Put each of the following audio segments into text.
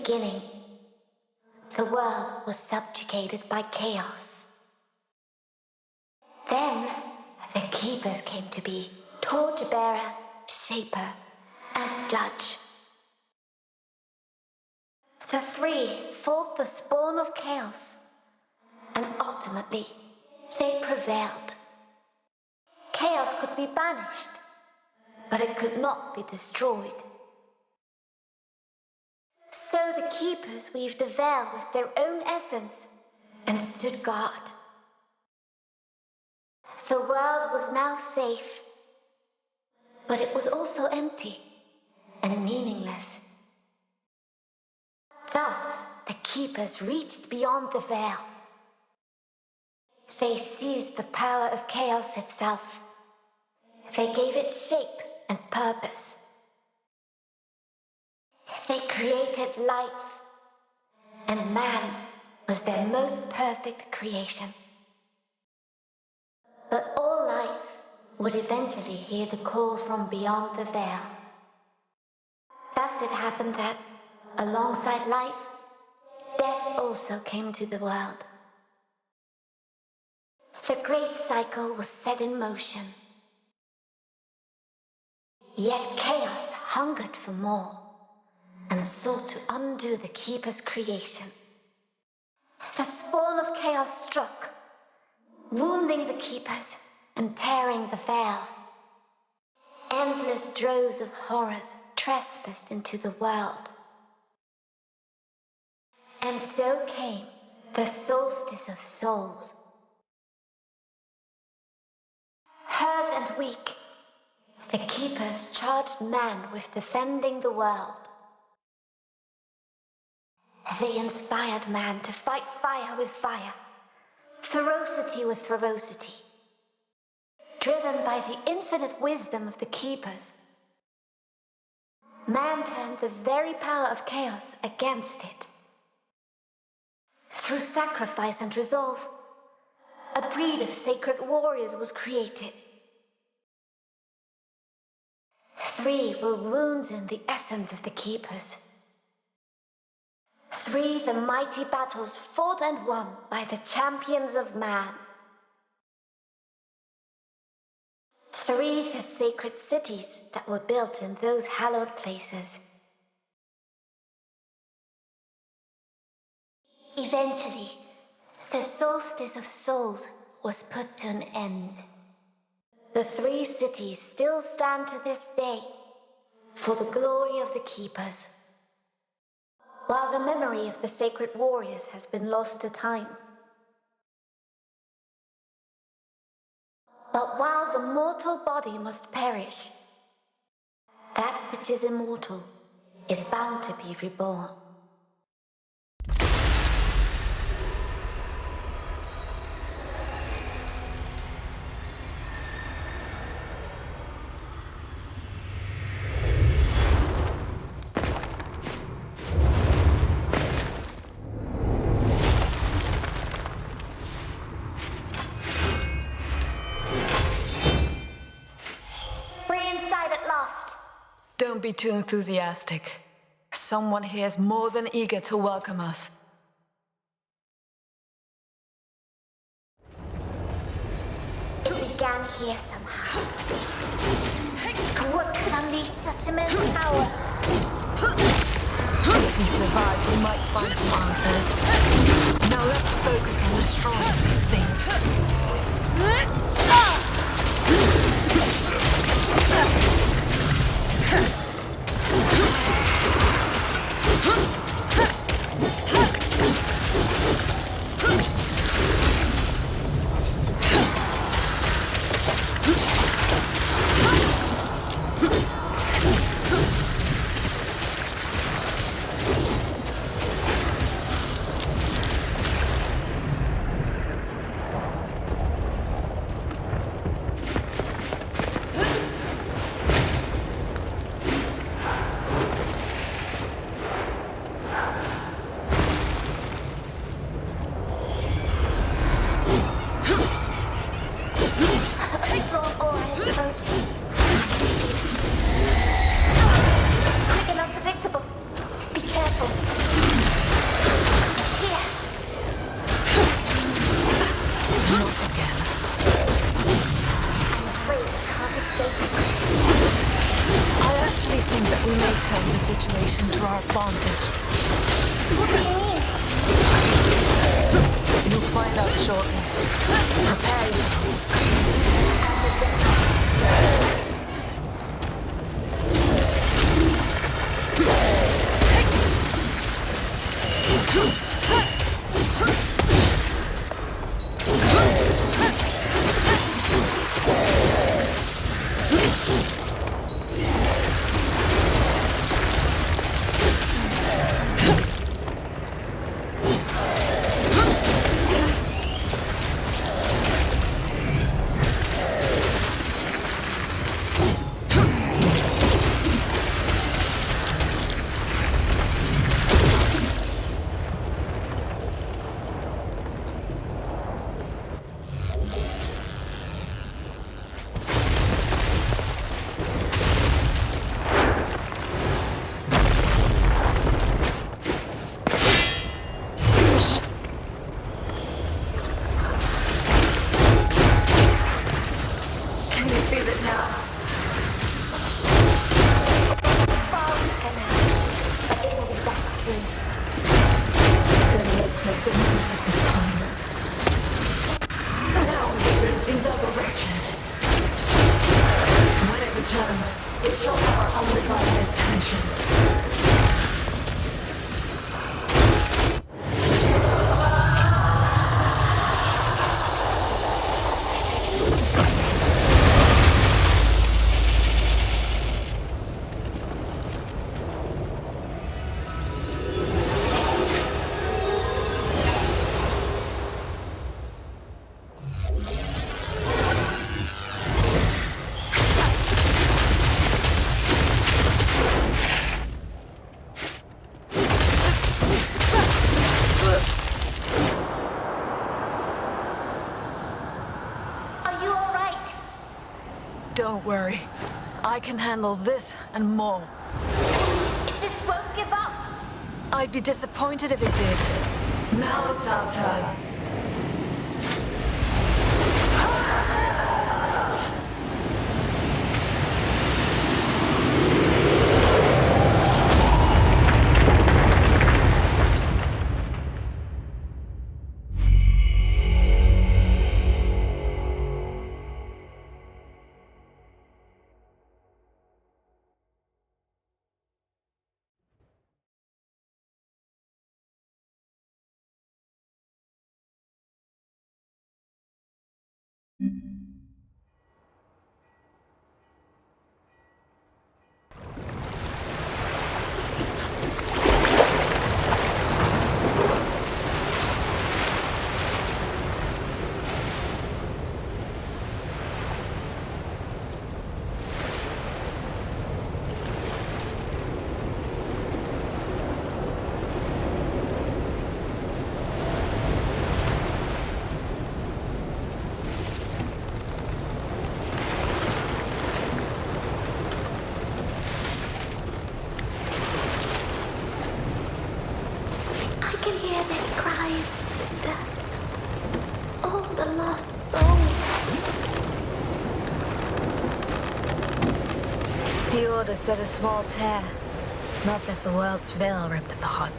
beginning, the world was subjugated by chaos. Then, the Keepers came to be Torchbearer, Shaper, and Judge. The three fought the spawn of chaos, and ultimately, they prevailed. Chaos could be banished, but it could not be destroyed. So the Keepers weaved a veil with their own essence and stood guard. The world was now safe, but it was also empty and meaningless. Thus, the Keepers reached beyond the veil. They seized the power of chaos itself. They gave it shape and purpose. They created life, and man was their most perfect creation. But all life would eventually hear the call from beyond the veil. Thus it happened that, alongside life, death also came to the world. The great cycle was set in motion. Yet chaos hungered for more and sought to undo the Keeper's creation. The spawn of chaos struck, wounding the Keepers and tearing the veil. Endless droves of horrors trespassed into the world. And so came the Soulstice of Souls. Hurt and weak, the Keepers charged man with defending the world. They inspired man to fight fire with fire, ferocity with ferocity. Driven by the infinite wisdom of the Keepers, man turned the very power of chaos against it. Through sacrifice and resolve, a breed of sacred warriors was created. 3 were wounds in the essence of the Keepers. 3 the mighty battles fought and won by the champions of man. 3 the sacred cities that were built in those hallowed places. Eventually, the Soulstice of Souls was put to an end. The 3 cities still stand to this day for the glory of the Keepers, while the memory of the sacred warriors has been lost to time. But while the mortal body must perish, that which is immortal is bound to be reborn. Don't be too enthusiastic. Someone here is more than eager to welcome us. It began here somehow. What could unleash such immense power? If we survive, we might find some answers. Now let's focus on destroying these things. situation to our advantage. What do you mean? You'll find out shortly. Prepare yourself. Don't worry. I can handle this and more. It just won't give up. I'd be disappointed if it did. Now it's our turn. The Order said a small tear, not that the world's veil ripped apart.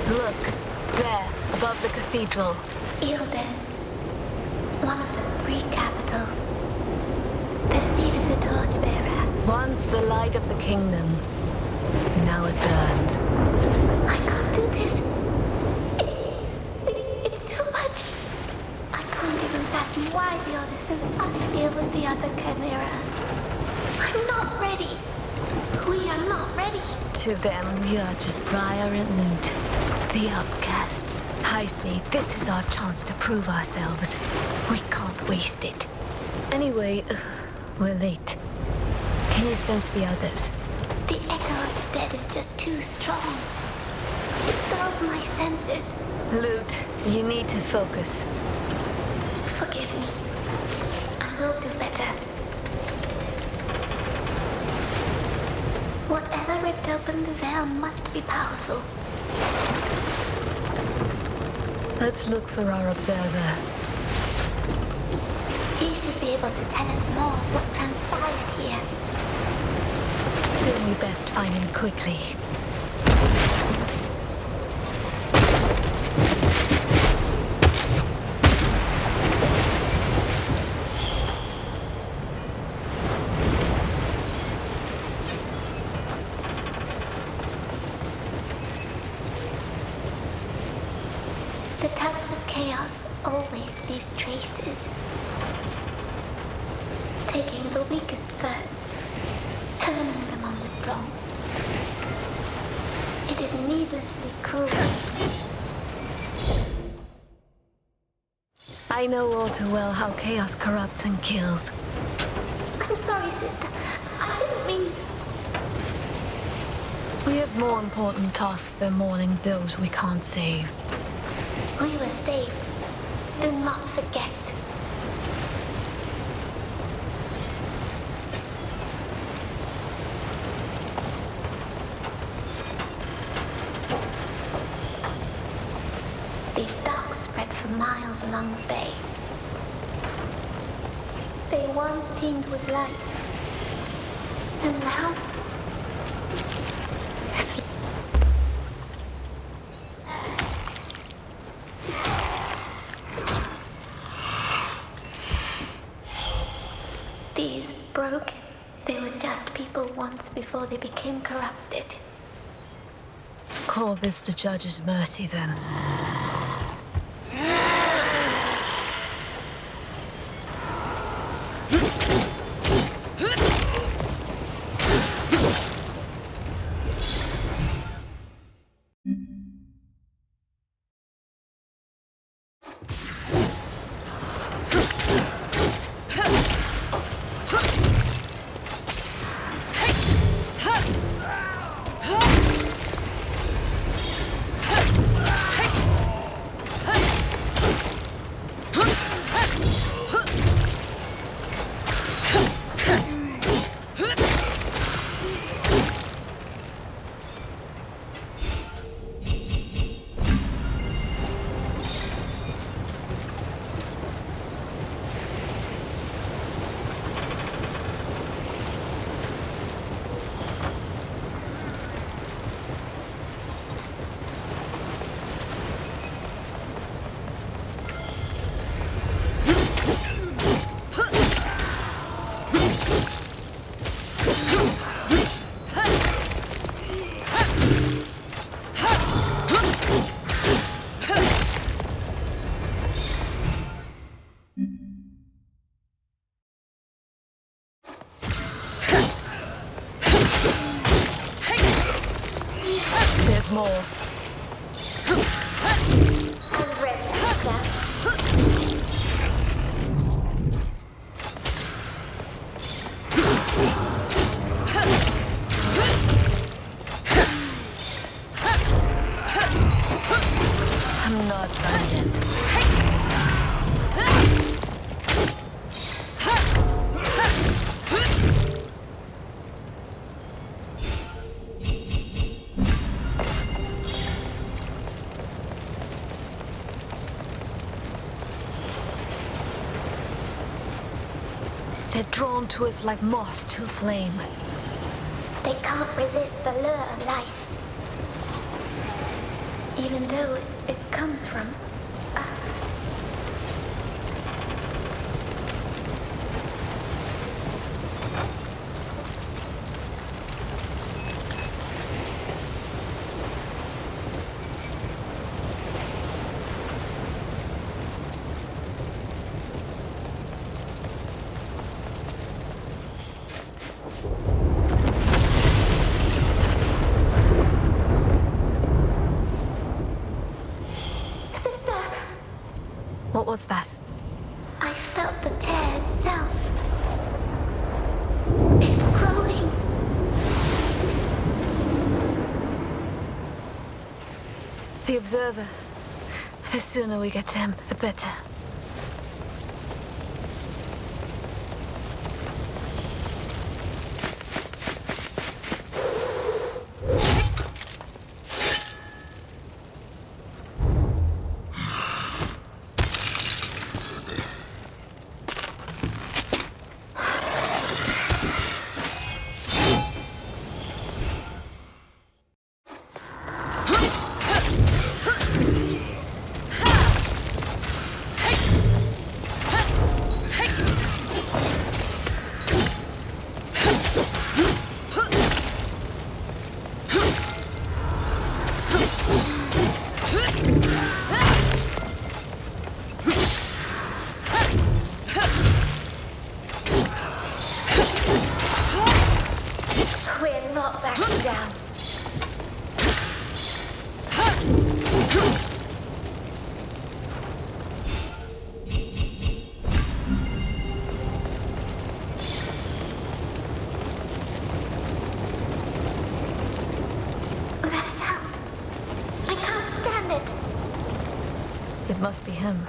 Look, there, above the cathedral. Ilden, one of the 3 capitals. The seat of the torchbearer. Once the light of the kingdom, now it burns. I can't do this. It's too much. I can't even fathom why the Order sent us here with the other chimeras. I'm not ready. We are not ready. To them, we are just Briar and Lute, the outcasts. I see, this is our chance to prove ourselves. We can't waste it. Anyway, we're late. Can you sense the others? The echo of the dead is just too strong. It dulls my senses. Lute, you need to focus. Forgive me. I will do better. Whatever ripped open the veil must be powerful. Let's look for our observer. He should be able to tell us more of what transpired here. Then we best find him quickly. The touch of chaos always leaves traces. Taking the weakest first, turning them on the strong. It is needlessly cruel. I know all too well how chaos corrupts and kills. I'm sorry, sister. I didn't mean... We have more important tasks than mourning those we can't save. We were saved. Do not forget. These docks spread for miles along the bay. They once teemed with life. And now... It's... These broken. They were just people once before they became corrupted. Call this the judge's mercy, then. There's more. I'm ready, sister. I'm not done yet. They're drawn to us like moths to a flame. They can't resist the lure of life. Even though it comes from us. What was that? I felt the tear itself. It's growing. The Observer. The sooner we get to him, the better. We're not backing down. That sound. I can't stand it. It must be him.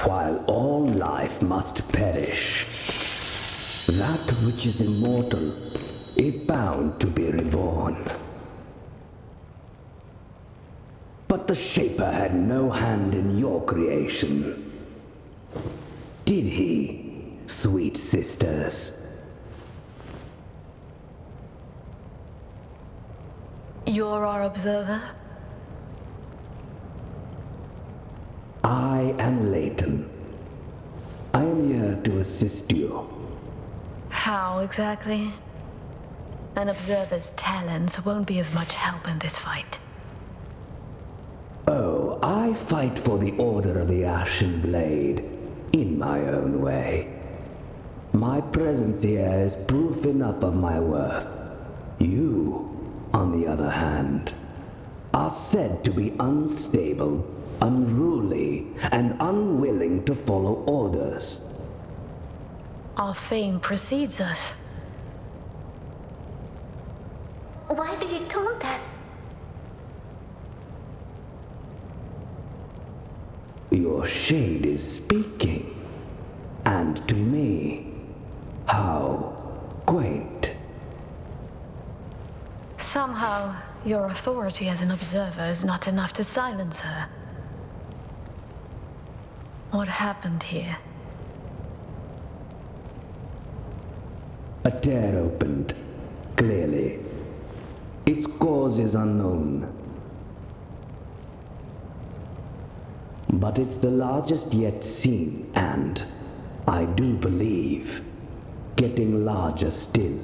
While all life must perish, that which is immortal is bound to be reborn. But the Shaper had no hand in your creation. Did he, sweet sisters? You're our observer? I am Leighton. I am here to assist you. How exactly? An observer's talents won't be of much help in this fight. Oh, I fight for the Order of the Ashen Blade in my own way. My presence here is proof enough of my worth. You, on the other hand, are said to be unstable, unruly, and unwilling to follow orders. Our fame precedes us. Why do you taunt us? Your shade is speaking. And to me, how quaint. Somehow, your authority as an observer is not enough to silence her. What happened here? A tear opened, clearly. Its cause is unknown. But it's the largest yet seen, and, I do believe, getting larger still.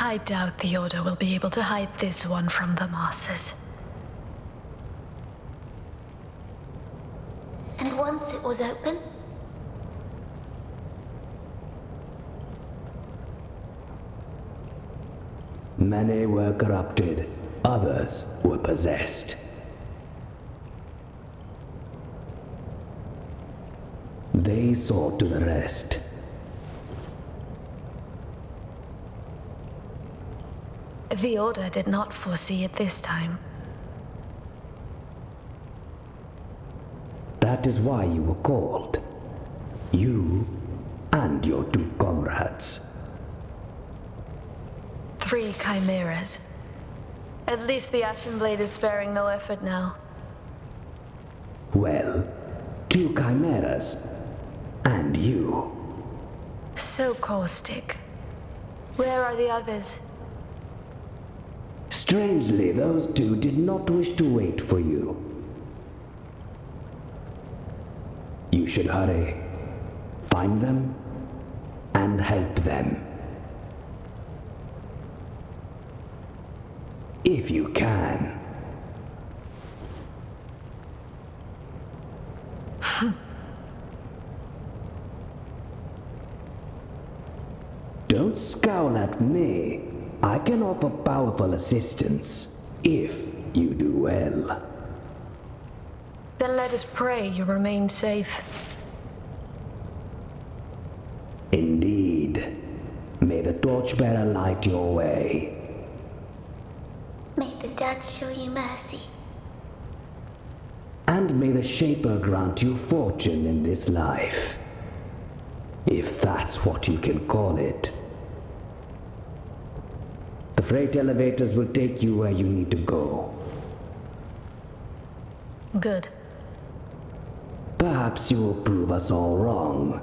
I doubt the Order will be able to hide this one from the masses. And once it was open, many were corrupted, others were possessed. They saw to the rest. The Order did not foresee it this time. That is why you were called. You and your 2 comrades. 3 chimeras. At least the Ashen Blade is sparing no effort now. Well, 2 chimeras. And you. So caustic. Where are the others? Strangely, those 2 did not wish to wait for you. You should hurry. Find them and help them. If you can. Don't scowl at me. I can offer powerful assistance, if you do well. Then let us pray you remain safe. Indeed. May the torchbearer light your way. may the Judge show you mercy. And may the Shaper grant you fortune in this life. If that's what you can call it. The freight elevators will take you where you need to go. Good. Perhaps you will prove us all wrong.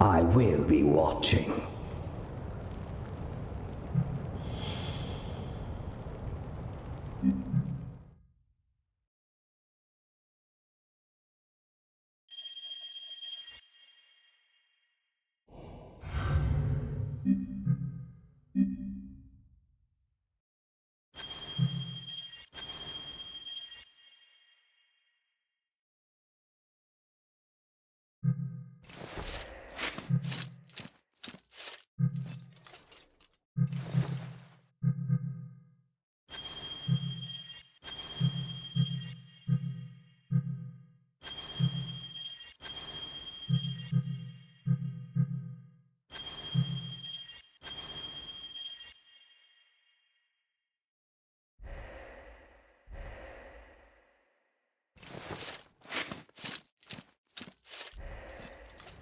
I will be watching.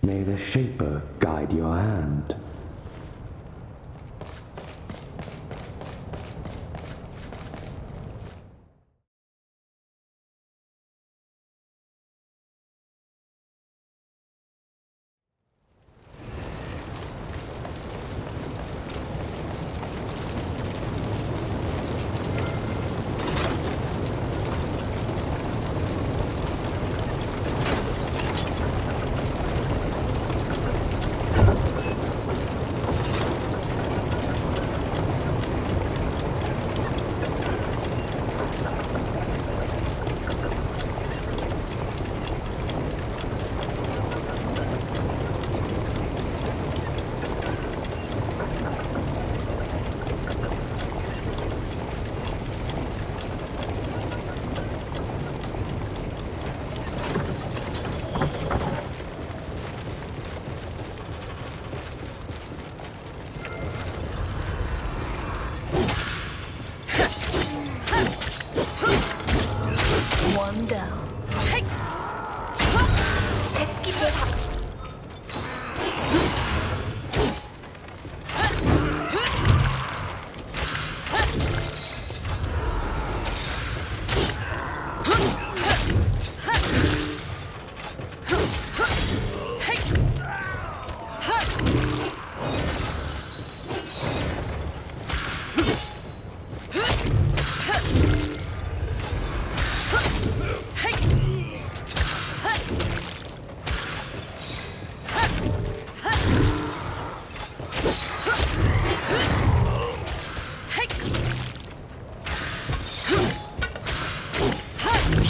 May the Shaper guide your hand. One down. Let's keep it up.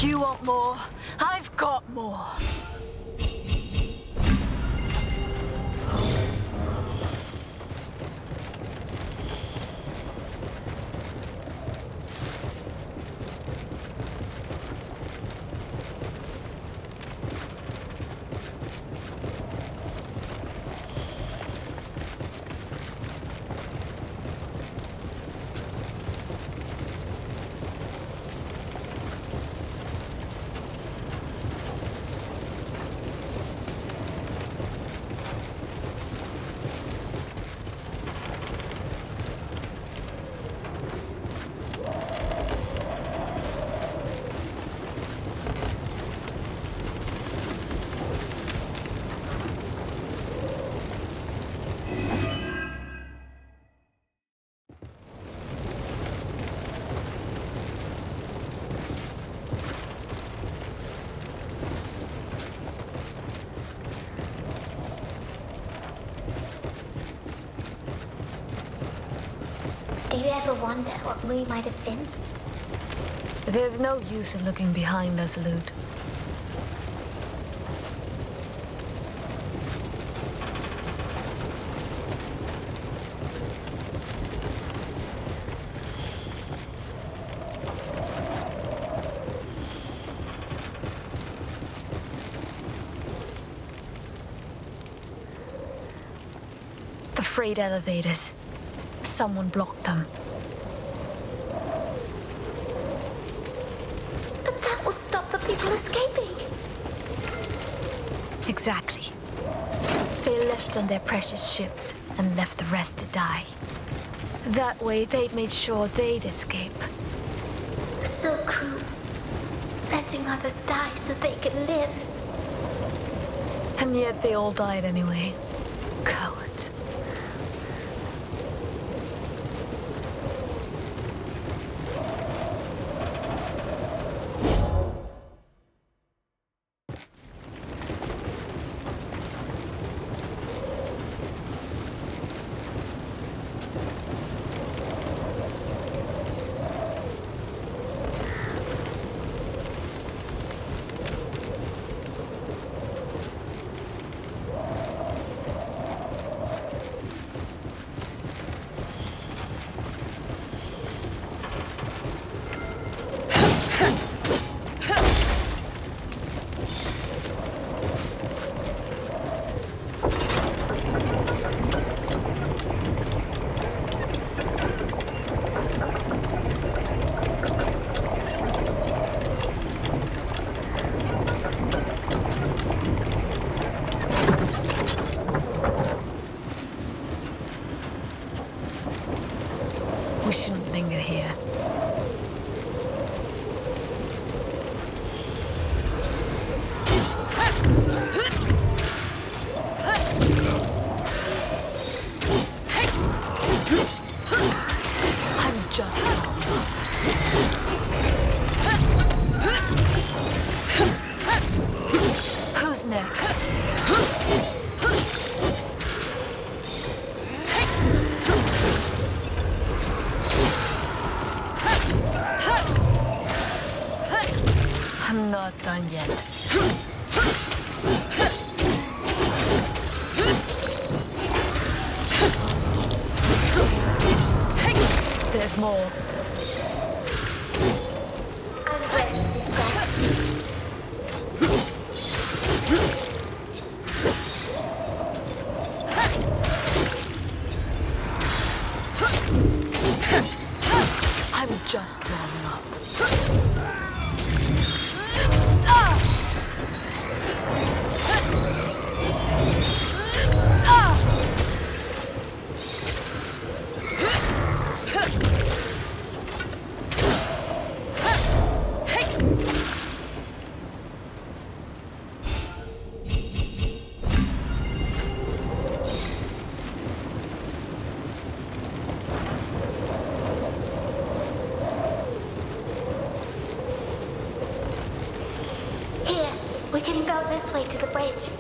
You want more? I've got more. Do you ever wonder what we might have been? There's no use in looking behind us, Lute. The freight elevators. Someone blocked them. But that would stop the people escaping. Exactly. They left on their precious ships and left the rest to die. That way, they'd made sure they'd escape. So cruel. Letting others die so they could live. And yet they all died anyway. Cowards. here. I'm just wrong. Who's next? I'm not done yet. There's more. I'm ready, sister. I'm just warming up. Here, we can go this way to the bridge.